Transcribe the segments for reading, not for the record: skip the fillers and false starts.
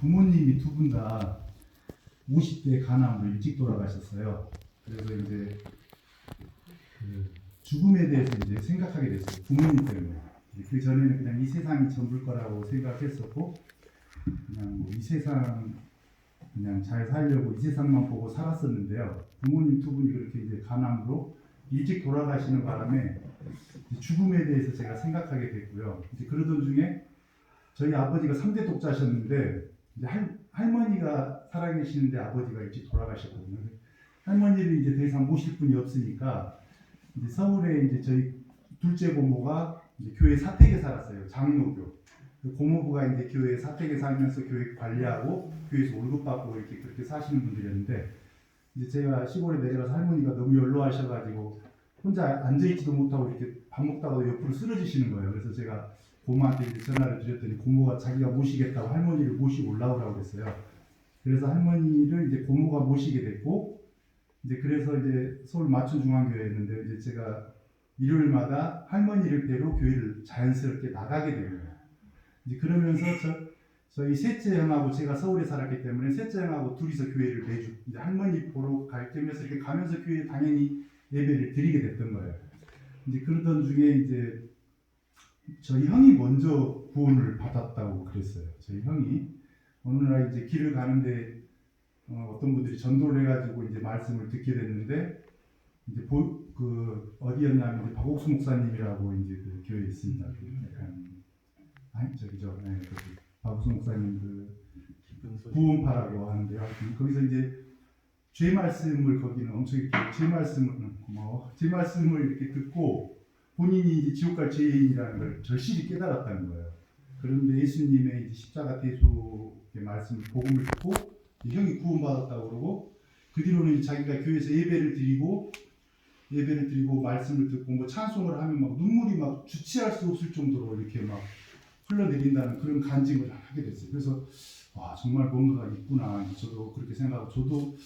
부모님이 두 분 다 50대 간암으로 일찍 돌아가셨어요. 그래서 이제 그 죽음에 대해서 이제 생각하게 됐어요. 부모님 때문에. 그 전에는 그냥 이 세상이 전부일 거라고 생각했었고, 그냥 뭐 이 세상 그냥 잘 살려고 이 세상만 보고 살았었는데요. 부모님 두 분이 그렇게 이제 간암으로 일찍 돌아가시는 바람에 죽음에 대해서 제가 생각하게 됐고요. 이제 그러던 중에 저희 아버지가 3대 독자셨는데 이제 할머니가 살아계시는데 아버지가 일찍 돌아가셨거든요. 할머니를 이제 더 이상 모실 분이 없으니까 이제 서울에 이제 저희 둘째 고모가 이제 교회 사택에 살았어요. 장로교. 그 고모부가 이제 교회 사택에 살면서 교회 관리하고 교회에서 월급 받고 이렇게 그렇게 사시는 분들이었는데 이제 제가 시골에 내려가서 할머니가 너무 연로하셔가지고 혼자 앉아있지도 못하고 이렇게 밥 먹다가도 옆으로 쓰러지시는 거예요. 그래서 제가 고모한테 이제 전화를 드렸더니 고모가 자기가 모시겠다고 할머니를 모시고 올라오라고 그랬어요. 그래서 할머니를 이제 고모가 모시게 됐고 이제 그래서 이제 서울 마천중앙교회에 있는데 이제 제가 일요일마다 할머니를 뵈러 교회를 자연스럽게 나가게 된 거예요. 이제 그러면서 저희 셋째 형하고 제가 서울에 살았기 때문에 셋째 형하고 둘이서 교회를 매주 이제 할머니 보러 갈 겸해서 이렇게 가면서 교회에 당연히 예배를 드리게 됐던 거예요. 이제 그러던 중에 이제 저희 형이 먼저 구원을 받았다고 그랬어요. 저희 형이 어느 날 이제 길을 가는데 어떤 분들이 전도를 해가지고 이제 말씀을 듣게 됐는데 이제 그 어디였냐면 이제 박옥수 목사님이라고 이제 그 교회에 있습니다. 약간 아니 저기죠. 네, 박옥수 목사님 그 구원파라고 하는데요. 거기서 이제 죄 말씀을 거기는 엄청 이렇게 제 말씀을 이렇게 듣고 본인이 이제 지옥 갈 죄인이라는 걸 절실히 깨달았다는 거예요. 그런데 예수님의 이제 십자가 대속의 말씀을 복음을 듣고 형이 구원받았다고 그러고 그 뒤로는 자기가 교회에서 예배를 드리고 말씀을 듣고 뭐 찬송을 하면 막 눈물이 막 주체할 수 없을 정도로 이렇게 막 흘러내린다는 그런 간증을 하게 됐어요. 그래서 와 정말 뭔가가 있구나. 저도 그렇게 생각하고 저도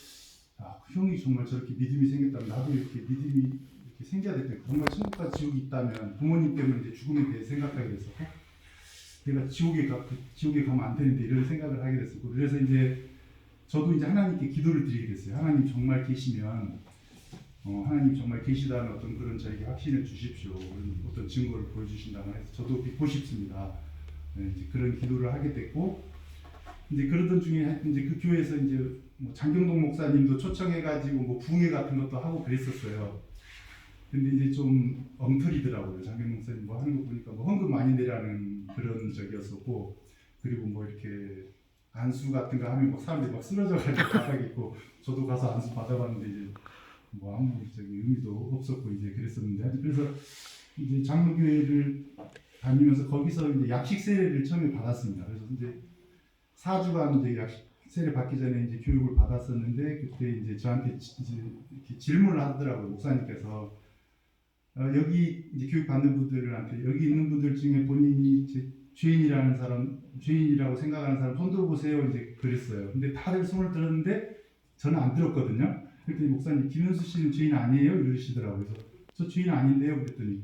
그 형이 정말 저렇게 믿음이 생겼다면 나도 이렇게 믿음이 이렇게 생겨야 될 때 정말 천국과 지옥이 있다면 부모님 때문에 이제 죽음에 대해 생각하게 됐었고 내가 지옥에 가면 안 되는데 이런 생각을 하게 됐었고 그래서 이제 저도 이제 하나님께 기도를 드리게 됐어요. 하나님 정말 계시면 하나님 정말 계시다는 어떤 그런 저에게 확신을 주십시오. 어떤 증거를 보여주신다면 해서 저도 믿고 싶습니다. 네, 이제 그런 기도를 하게 됐고 이제 그러던 중에 이제 그 교회에서 이제 뭐 장경동 목사님도 초청해가지고 뭐 부흥회 같은 것도 하고 그랬었어요. 근데 이제 좀 엉터리더라고요. 장경동 목사님 뭐 하는 거 보니까 뭐 헌금 많이 내라는 그런 적이었었고 그리고 뭐 이렇게 안수 같은 거 하면 막 사람들이 막 쓰러져가지고 바닥에 있고 저도 가서 안수 받아봤는데 이제 뭐 아무 의미도 없었고 이제 그랬었는데 그래서 이제 장로교회를 다니면서 거기서 이제 약식 세례를 처음에 받았습니다. 그래서 이제 4주간 이제 약식 세례 받기 전에 이제 교육을 받았었는데 그때 이제 저한테 이제 이렇게 질문을 하더라고요. 목사님께서 여기 이제 교육 받는 분들한테 여기 있는 분들 중에 본인이 이제 죄인이라는 사람, 죄인이라고 생각하는 사람 손 들어보세요. 이제 그랬어요. 근데 다들 손을 들었는데 저는 안 들었거든요. 그랬더니 목사님 김현수 씨는 죄인 아니에요? 이러시더라고요. 그래서 저 죄인 아닌데요. 그랬더니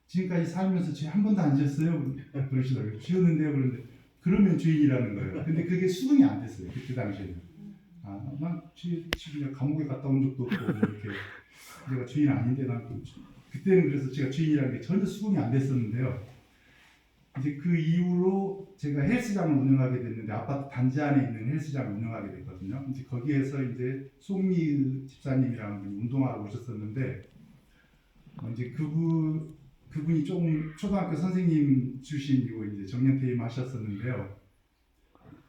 지금까지 살면서 죄 한 번도 안 지었어요? 그러시더라고요. 지었는데요. 그런데 그러면 죄인이라는 거예요. 근데 그게 수긍이 안 됐어요. 그때 당시에는. 난 그냥 감옥에 갔다 온 적도 없고 뭐 이렇게 내가 죄인 아닌데 난 그때는 그래서 제가 죄인이라는 게 전혀 수긍이 안 됐었는데요. 이제 그 이후로 제가 헬스장을 운영하게 됐는데 아파트 단지 안에 있는 헬스장을 운영하게 됐거든요. 이제 거기에서 이제 송미 집사님이라는 분이 운동하러 오셨었는데 이제 그분이 좀 초등학교 선생님 출신이고 이제 정년퇴임 하셨었는데요.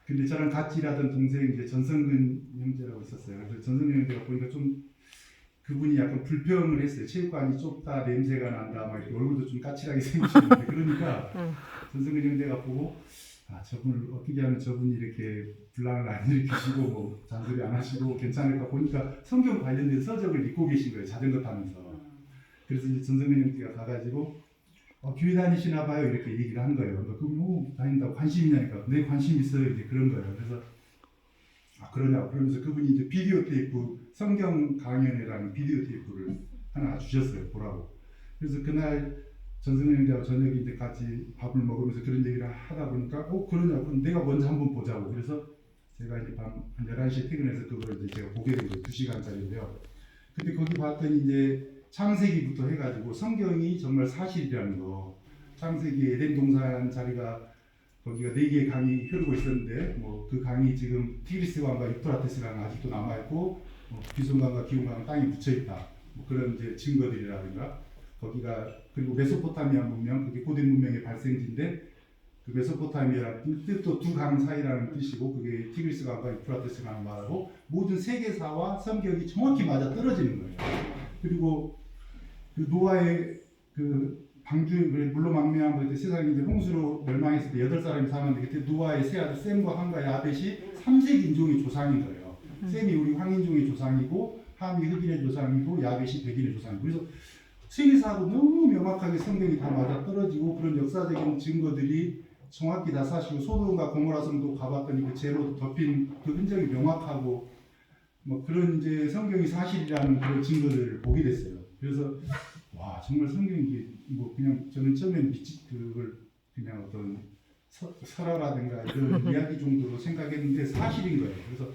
근데 저랑 같이 일하던 동생 이제 전성근 형제라고 있었어요. 그래서 전성근 형제가 보니까 좀 그분이 약간 불평을 했어요. 체육관이 좁다, 냄새가 난다, 막 이렇게 얼굴도 좀 까칠하게 생기셨는데 그러니까 전성근 형제가 보고 저분을 어떻게 하면 저분이 이렇게 분란을 안 일으키시고 뭐 잔소리 안 하시고 괜찮을까 보니까 성경 관련된 서적을 읽고 계신 거예요. 자전거 타면서. 그래서 이제 전성근 형제가 가가지고 교회 다니시나 봐요 이렇게 얘기를 한 거예요. 그럼 다닌다고 관심 있냐니까 네 관심 있어요 이제 그런 거예요. 그래서 그러냐고 그러면서 그분이 이제 비디오 테이프 성경 강연회라는 비디오 테이프를 하나 주셨어요 보라고. 그래서 그날 전승현 형제하고 저녁에 이제 같이 밥을 먹으면서 그런 얘기를 하다 보니까 그러냐고 그럼 내가 먼저 한번 보자고. 그래서 제가 이제 밤 11시에 퇴근해서 그걸 이제 제가 보게 된 거예요. 2시간짜리인데요. 근데 거기 봤더니 이제 창세기부터 해가지고 성경이 정말 사실이라는 거. 창세기 에덴 동산 자리가 거기가 4개의 강이 흐르고 있었는데 뭐 그 강이 지금 티그리스 강과 유프라테스 강은 아직도 남아 있고 비손강과 기온강은 땅에 묻혀 있다. 뭐 그런 이제 증거들이라든가 거기가 그리고 메소포타미아 문명 그게 고대 문명의 발생지인데 그 메소포타미아라는 뜻도 두 강 사이라는 뜻이고 그게 티그리스 강과 유프라테스 강을 말하고 모든 세계사와 성경이 정확히 맞아 떨어지는 거예요. 그리고 그 노아의 그 방주 물로 망명한 그 세상이 이제 홍수로 멸망했을 때 8사람이 살았는데 그때 노아의 세 아들 셈과 함과 야벳이 3세 인종의 조상인 거예요. 셈이 우리 황인종의 조상이고 함이 흑인의 조상이고 야벳이 백인의 조상이고 그래서 세계사로 너무 명확하게 성경이 다 맞아 떨어지고 그런 역사적인 증거들이 정확히 다 사실이고 소돔과 고모라 성도 가봤더니 그 재로 덮인 그 흔적이 명확하고 뭐 그런 이제 성경이 사실이라는 그런 증거들을 보게 됐어요. 그래서 와 정말 성경이 뭐 그냥 저는 처음엔 그걸 그냥 어떤 설화라든가 이런 이야기 정도로 생각했는데 사실인 거예요. 그래서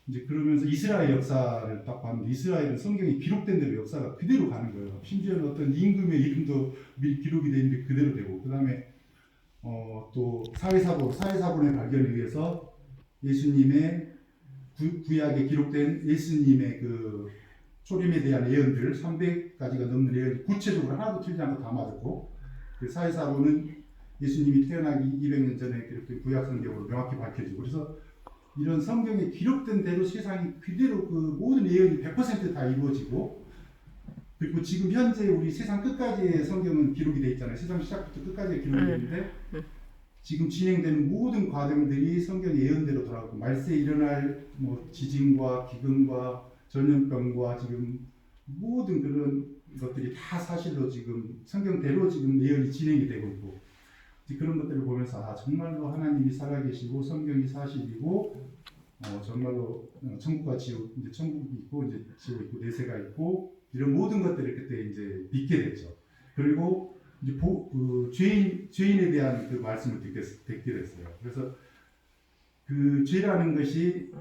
이제 그러면서 이스라엘 역사를 딱 봤는데 이스라엘은 성경이 기록된 대로 역사가 그대로 가는 거예요. 심지어는 어떤 임금의 이름도 미리 기록이 돼 있는데 그대로 되고 그 다음에 또 사회사본의 발견에 의해서 예수님의 구약에 기록된 예수님의 그 초림에 대한 예언들 300가지가 넘는 예언 구체적으로 하나도 틀리지 않고 다 맞았고 그 사회사본은 예수님이 태어나기 200년 전에 기록된 구약 성경으로 명확히 밝혀지고 그래서 이런 성경에 기록된 대로 세상이 그대로 그 모든 예언이 100%다 이루어지고 그리고 지금 현재 우리 세상 끝까지의 성경은 기록이 돼 있잖아요. 세상 시작부터 끝까지 기록이 되어 있는데 지금 진행되는 모든 과정들이 성경의 예언대로 돌아가고 말세에 일어날 뭐 지진과 기근과 전염병과 지금 모든 그런 것들이 다 사실로 지금 성경대로 지금 예언이 진행이 되고 있고 그런 것들을 보면서 아 정말로 하나님이 살아계시고 성경이 사실이고 정말로 천국과 지옥 이제 천국이 있고 이제 지옥이 있고 내세가 있고 이런 모든 것들을 그때 이제 믿게 됐죠. 그리고 이제 그 죄인에 대한 그 말씀을 듣게 됐어요. 그래서 그 죄라는 것이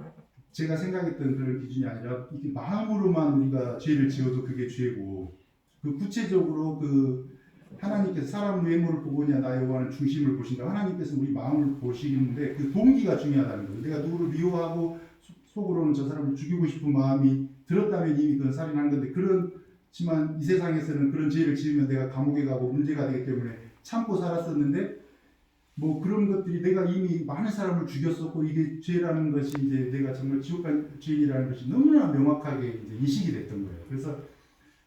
제가 생각했던 그런 기준이 아니라 이게 마음으로만 우리가 죄를 지어도 그게 죄고 그 구체적으로 그 하나님께서 사람 외모를 보고냐 나 여호와는 중심을 보신다. 하나님께서 우리 마음을 보시는데 그 동기가 중요하다는 거예요. 내가 누구를 미워하고 속으로는 저 사람을 죽이고 싶은 마음이 들었다면 이미 그건 살인한 건데 그렇지만 이 세상에서는 그런 죄를 지으면 내가 감옥에 가고 문제가 되기 때문에 참고 살았었는데 뭐 그런 것들이 내가 이미 많은 사람을 죽였었고 이게 죄라는 것이 이제 내가 정말 지옥 간 죄인이라는 것이 너무나 명확하게 이제 인식이 됐던 거예요. 그래서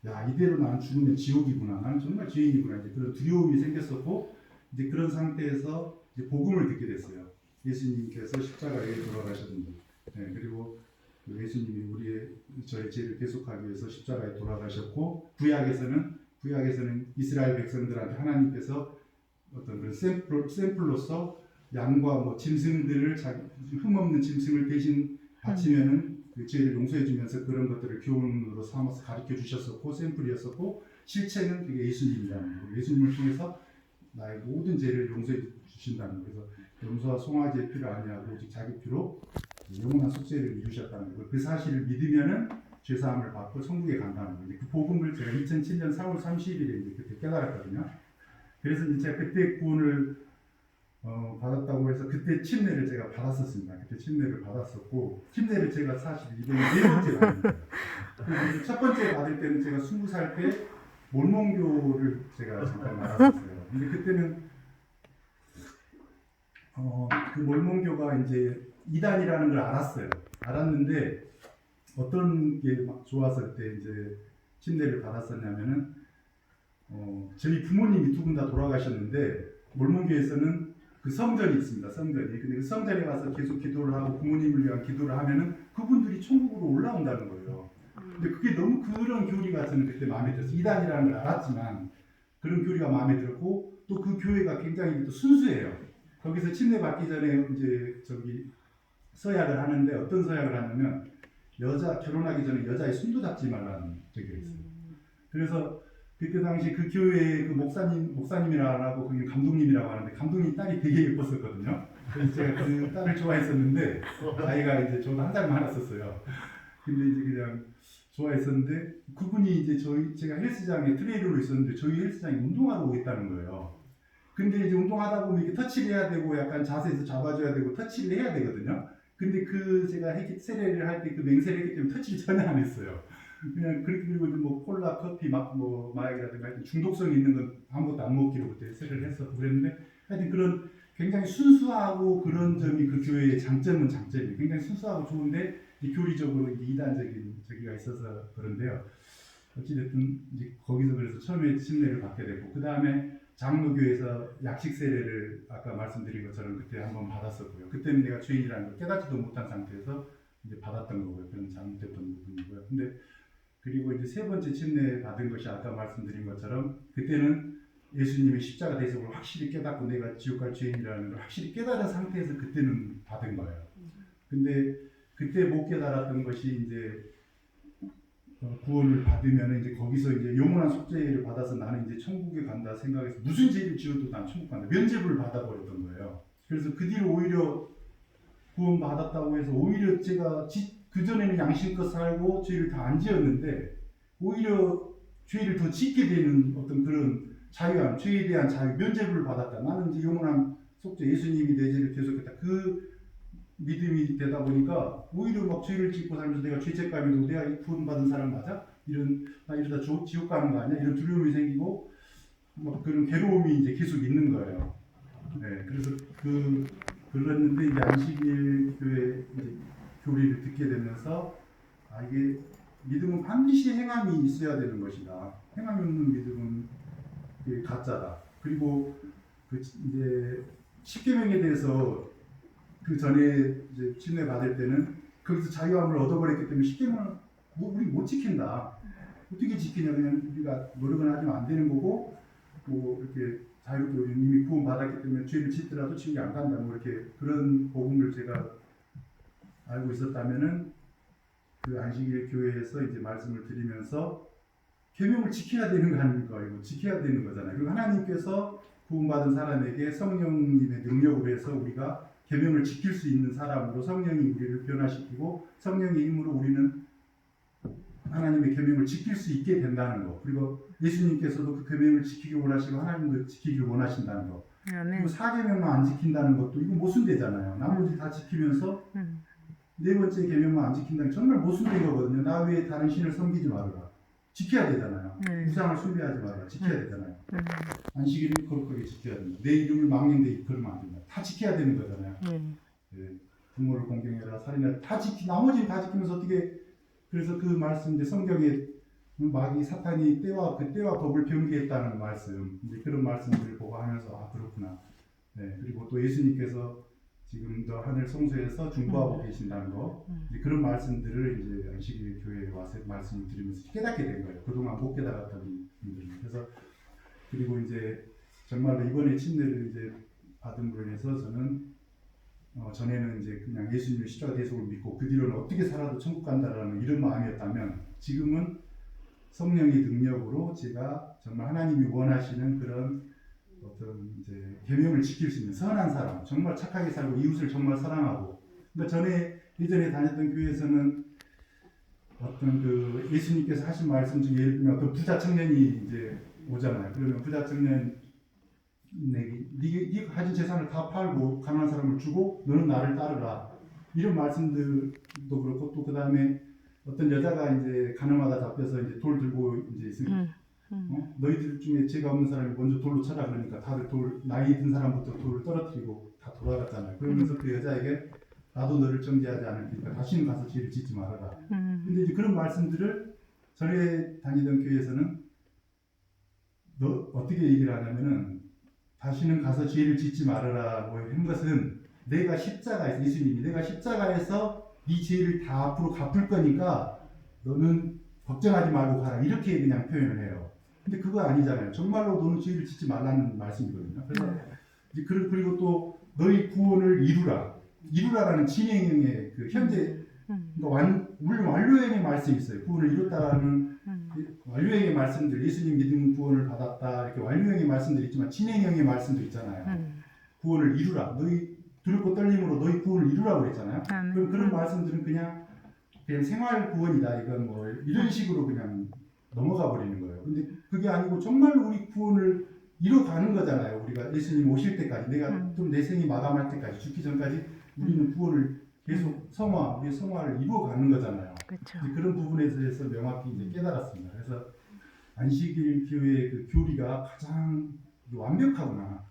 야 이대로 나는 죽으면 지옥이구나. 나는 정말 죄인이구나. 이제 그런 두려움이 생겼었고 이제 그런 상태에서 이제 복음을 듣게 됐어요. 예수님께서 십자가에 돌아가셨는데, 네, 그리고 예수님이 저의 죄를 계속하기 위해서 십자가에 돌아가셨고 구약에서는 이스라엘 백성들한테 하나님께서 어떤 그런 샘플로서 양과 뭐 짐승들을 흠없는 짐승을 대신 바치면은 그 죄를 용서해 주면서 그런 것들을 교훈으로 삼아서 가르쳐 주셨었고 샘플이었었고 실체는 그게 예수님이라는 거예요. 예수님을 통해서 나의 모든 죄를 용서해 주신다는 거예요. 그래서 용서와 송아지의 피를 아니하고 오직 자기 피로 영원한 속죄를 이루셨다는 거예요. 그 사실을 믿으면은 죄사함을 받고 천국에 간다는 거예요. 그 복음을 제가 2007년 4월 30일에 이제 그때 깨달았거든요. 그래서 이제 제가 그때 구원을 받았다고 해서 그때 침례를 제가 받았었습니다. 그때 침례를 받았었고 침례를 제가 사실 이번에 4번째 받은 거예요. 첫 번째 받을 때는 제가 20살 때 몰몬교를 제가 잠깐 나갔었어요. 근데 그때는 그 몰몬교가 이제 이단이라는 걸 알았어요. 알았는데 어떤 게 막 좋았을 때 이제 침례를 받았었냐면은 저희 부모님이 두 분 다 돌아가셨는데 몰몬교에서는 그 성전이 있습니다. 성전이. 근데 그 성전에 가서 계속 기도를 하고 부모님을 위한 기도를 하면은 그분들이 천국으로 올라온다는 거예요. 근데 그게 너무 그런 교리가 저는 그때 마음에 들었어요. 이단이라는 걸 알았지만 그런 교리가 마음에 들었고 또 그 교회가 굉장히 또 순수해요. 거기서 침례 받기 전에 이제 서약을 하는데 어떤 서약을 하냐면 결혼하기 전에 여자의 손도 잡지 말라는 적이 있어요. 그래서 그때 당시 그 교회의 그 목사님이라고 하고 그게 감독님이라고 하는데 감독님 딸이 되게 예뻤었거든요. 그래서 제가 그 딸을 좋아했었는데 아이가 이제 저보다 한 살 많았었어요. 근데 이제 그냥 좋아했었는데 그분이 이제 제가 헬스장에 트레이너로 있었는데 저희 헬스장에 운동하러 오겠다는 거예요. 근데 이제 운동하다 보면 이렇게 터치를 해야 되고 약간 자세에서 잡아줘야 되고 터치를 해야 되거든요. 근데 그 제가 세례를 할 때 그 맹세를 했기 때문에 터치를 전혀 안 했어요. 그냥 그렇게 그리고 뭐 콜라, 커피, 뭐 마약이라든가 하여튼 중독성 있는 건 아무것도 안 먹기로 그때 세례를 했었고 그랬는데 하여튼 그런 굉장히 순수하고 그런 점이 그 교회의 장점은 장점이에요. 굉장히 순수하고 좋은데 교리적으로 이단적인 저기가 있어서 그런데요. 어찌됐든 이제 거기서 그래서 처음에 침례를 받게 됐고 그 다음에 장로교에서 약식 세례를 아까 말씀드린 것처럼 그때 한번 받았었고요. 그때는 내가 죄인이라는 걸 깨닫지도 못한 상태에서 이제 받았던 거고요. 그런 잘못됐던 부분이고요. 근데 그리고 이제 세 번째 침례 받은 것이 아까 말씀드린 것처럼 그때는 예수님의 십자가 대속을 확실히 깨닫고 내가 지옥 갈 죄인이라는 걸 확실히 깨달은 상태에서 그때는 받은 거예요. 근데 그때 못 깨달았던 것이 이제 구원을 받으면 이제 거기서 이제 영원한 속죄를 받아서 나는 이제 천국에 간다 생각해서 무슨 죄를 지어도 난 천국 간다 면죄부를 받아버렸던 거예요. 그래서 그 뒤로 오히려 구원 받았다고 해서 오히려 제가 그 전에는 양심껏 살고 죄를 다 안 지었는데 오히려 죄를 더 짓게 되는 어떤 그런 자유함, 죄에 대한 자유, 면죄부를 받았다. 나는 이제 영원한 속죄, 예수님이 내 죄를 대속했다. 그 믿음이 되다 보니까 오히려 막 죄를 짓고 살면서 내가 죄책감이 들고 내가 구원받은 사람 맞아? 나 이러다 지옥 가는 거 아니야? 이런 두려움이 생기고 막 그런 괴로움이 이제 계속 있는 거예요. 네, 그래서 그랬는데 이제 안식일 교회 이제 교리를 듣게 되면서 이게 믿음은 반드시 행함이 있어야 되는 것이다. 행함이 없는 믿음은 가짜다. 그리고 그 이제 십계명에 대해서 그 전에 이제 침례 받을 때는 거기서 자유함을 얻어버렸기 때문에 십계명을 우리 못 지킨다. 어떻게 지키냐? 그냥 우리가 노력을 하지면 안 되는 거고 뭐 이렇게 자유롭게 우리 이미 구원 받았기 때문에 죄를 짓더라도 지옥에 안 간다. 뭐 이렇게 그런 복음을 제가 알고 있었다면은 그 안식일 교회에서 이제 말씀을 드리면서 계명을 지켜야 되는 거 아닙니까? 이거 지켜야 되는 거잖아요. 그리고 하나님께서 구원받은 사람에게 성령님의 능력으로 해서 우리가 계명을 지킬 수 있는 사람으로 성령이 우리를 변화시키고 성령의 힘으로 우리는 하나님의 계명을 지킬 수 있게 된다는 거. 그리고 예수님께서도 그 계명을 지키기 원하시고 하나님도 지키기를 원하신다는 거. 그리고 4계명만 안 지킨다는 것도 이거 모순되잖아요. 나머지 다 지키면서 네 번째 계명만 안 지킨다는 게 정말 모순된 거거든요. 나 외에 다른 신을 섬기지 말아라. 지켜야 되잖아요. 우상을 숭배하지 말아라. 지켜야 되잖아요. 안식일은 거룩하게 지켜야 된다. 내 이름을 망령되게 그러면 안 된다. 다 지켜야 되는 거잖아요. 네. 부모를 공경해라. 살인해라. 나머지는 다 지키면서 어떻게 그래서 그 말씀 이제 성경에 마귀 사탄이 때와 법을 변개했다는 말씀 이제 그런 말씀들을 보고 하면서 그렇구나. 네. 그리고 또 예수님께서 지금 더 하늘 성소에서 중보하고 계신다는 거 이제 그런 말씀들을 이제 안식일 교회에 와서 말씀을 드리면서 깨닫게 된 거예요. 그동안 못 깨달았던 분들은. 그래서 그리고 이제 정말로 이번에 침례를 이제 받은 분에 서 저는 전에는 이제 그냥 예수님의 십자가 대속을 믿고 그 뒤로는 어떻게 살아도 천국 간다라는 이런 마음이었다면 지금은 성령의 능력으로 제가 정말 하나님이 원하시는 그런 어떤 이제 계명을 지킬 수 있는 선한 사람, 정말 착하게 살고 이웃을 정말 사랑하고. 그러니까 예전에 다녔던 교회에서는 어떤 그 예수님께서 하신 말씀 중에 예를 들면 어떤 부자 청년이 이제 오잖아요. 그러면 부자 청년 네가 가진 재산을 다 팔고 가난한 사람을 주고 너는 나를 따르라. 이런 말씀들도 그렇고 또 그 다음에 어떤 여자가 이제 가늠하다 잡혀서 이제 돌 들고 이제 있으니까 너희들 중에 죄가 없는 사람이 먼저 돌로 쳐라 그러니까 다들 나이 든 사람부터 돌을 떨어뜨리고 다 돌아갔잖아요. 그러면서 그 여자에게 나도 너를 정죄하지 않을 테니까 다시는 가서 죄를 짓지 말아라. 근데 이제 그런 말씀들을 전에 다니던 교회에서는 어떻게 얘기를 하냐면은 다시는 가서 죄를 짓지 말아라 뭐 한 것은 내가 십자가에서 예수님이 내가 십자가에서 네 죄를 다 앞으로 갚을 거니까 너는 걱정하지 말고 가라 이렇게 그냥 표현을 해요. 근데 그거 아니잖아요. 정말로 너는 죄를 짓지 말라는 말씀이거든요. 그래서 이제 그리고 또 너희 구원을 이루라라는 진행형의 그 현재 그러니까 물론 완료형의 말씀이 있어요. 구원을 이뤘다라는 완료형의 말씀들, 예수님 믿음 구원을 받았다 이렇게 완료형의 말씀들이 있지만 진행형의 말씀도 있잖아요. 구원을 이루라. 너희 두렵고 떨림으로 너희 구원을 이루라고 그랬잖아요. 아멘. 그럼 그런 말씀들은 그냥 생활 구원이다 이건 뭐 이런 식으로 그냥 넘어가 버리는 거예요. 근데 그게 아니고 정말 우리 구원을 이뤄가는 거잖아요. 우리가 예수님 오실 때까지 내가 좀 내 생이 마감할 때까지 죽기 전까지 우리는 구원을 계속 우리의 성화를 이루어가는 거잖아요. 그렇죠. 그런 부분에 대해서 명확히 이제 깨달았습니다. 그래서 안식일 교회의 그 교리가 가장 완벽하구나.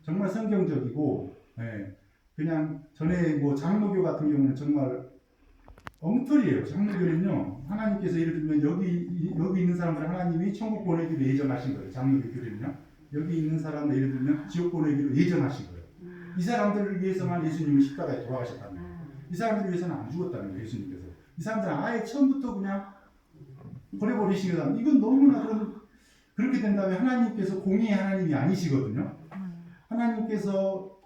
정말 성경적이고, 예, 그냥 전에 뭐 장로교 같은 경우는 정말 엉터리예요. 장로교는요, 하나님께서 예를 들면 여기 있는 사람들 하나님이 천국 보내기로 예정하신 거예요. 장로교 교리는요, 여기 있는 사람들 예를 들면 지옥 보내기로 예정하신 거예요. 이 사람들을 위해서만 예수님은 십자가에 돌아가셨다는 거예요. 이 사람들을 위해서는 안 죽었다는 거예요. 예수님께서. 이 사람들은 아예 처음부터 그냥 버려버리신 거다. 이건 너무나 그렇게 된다면 하나님께서 공의의 하나님이 아니시거든요. 하나님께서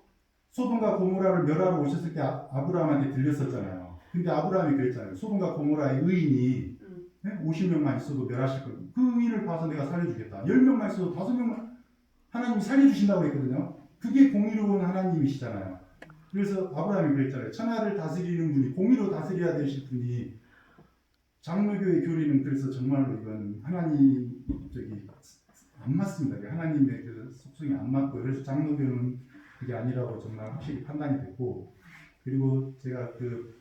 소돔과 고모라를 멸하러 오셨을 때 아브라함한테 들렸었잖아요. 근데 아브라함이 그랬잖아요. 소돔과 고모라의 의인이 50명만 있어도 멸하실 거예요. 그 의인을 봐서 내가 살려주겠다. 10명만 있어도 5명만 하나님이 살려주신다고 했거든요. 그게 공의로운 하나님이시잖아요. 그래서 아브라함이 그랬잖아요. 천하를 다스리는 분이, 공의로 다스려야 되실 분이, 장로교의 교리는 그래서 정말로 이건 하나님 안 맞습니다. 하나님의 그 속성이 안 맞고, 그래서 장로교는 그게 아니라고 정말 확실히 판단이 됐고, 그리고 제가 그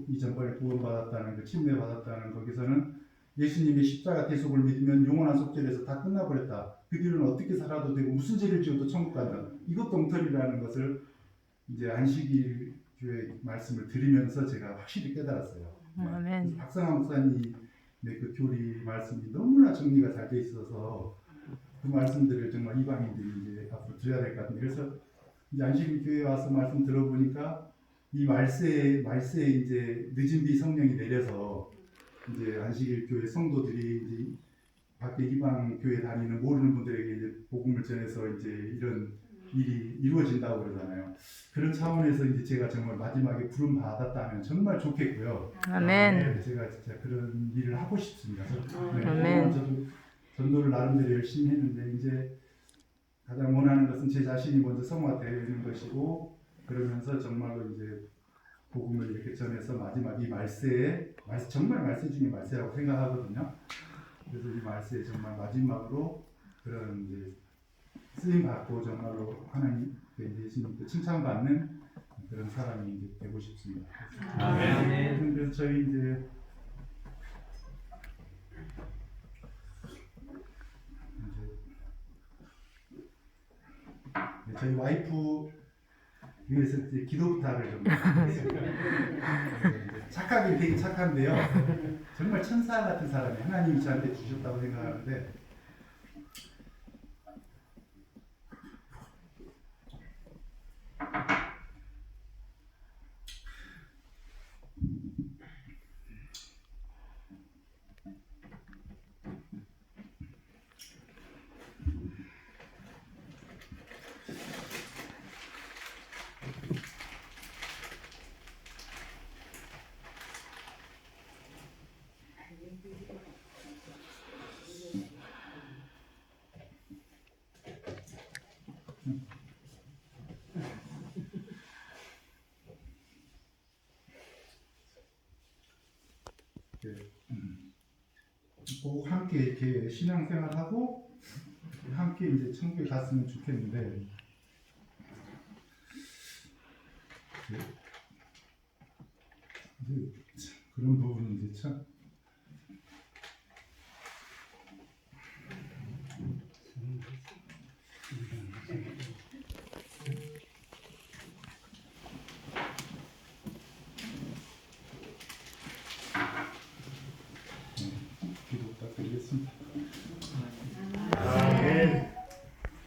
이전번에 구원받았다는 그 침례받았다는 거기서는 예수님의 십자가 대속을 믿으면 영원한 속죄에서 다 끝나버렸다. 그 뒤로는 어떻게 살아도 되고 무슨 죄를 지어도 천국 간다. 이것도 엉터리라는 것을 이제 안식일 교회 말씀을 들으면서 제가 확실히 깨달았어요. 아멘. 박상환 목사님의 그 교리 말씀이 너무나 정리가 잘 돼 있어서 그 말씀들을 정말 이방인들이 이제 앞으로 들어야 될 것 같은데, 그래서 이제 안식일 교회에 와서 말씀 들어보니까 이 말세에 이제 늦은 비 성령이 내려서 이제 안식일 교회 성도들이 이제 밖에 이방 교회 다니는 모르는 분들에게 이제 복음을 전해서 이제 이런 일이 이루어진다고 그러잖아요. 그런 차원에서 이제 제가 정말 마지막에 부름 받았다면 정말 좋겠고요. 아멘. 네, 제가 진짜 그런 일을 하고 싶습니다. 아멘. 저도 전도를 나름대로 열심히 했는데 이제 가장 원하는 것은 제 자신이 먼저 성화되는 것이고, 그러면서 정말로 이제 복음을 이렇게 전해서 마지막 이 말세에 정말 말세 중에 말세라고 생각하거든요. 그래서 이 말세에 정말 마지막으로 그런 이제 쓰임 받고 정말로 하나님 예수님께 칭찬받는 그런 사람이 이제 되고 싶습니다. 아멘. 그래서 저희 이제 저희 와이프 위해서 이제 기도 부탁을 좀 하겠습니다. 착하긴 되게 착한데요. 정말 천사 같은 사람이 하나님이 저한테 주셨다고 생각하는데, 꼭 함께 이렇게 신앙생활하고 함께 이제 천국에 갔으면 좋겠는데, 이제 그런 부분은 이제 참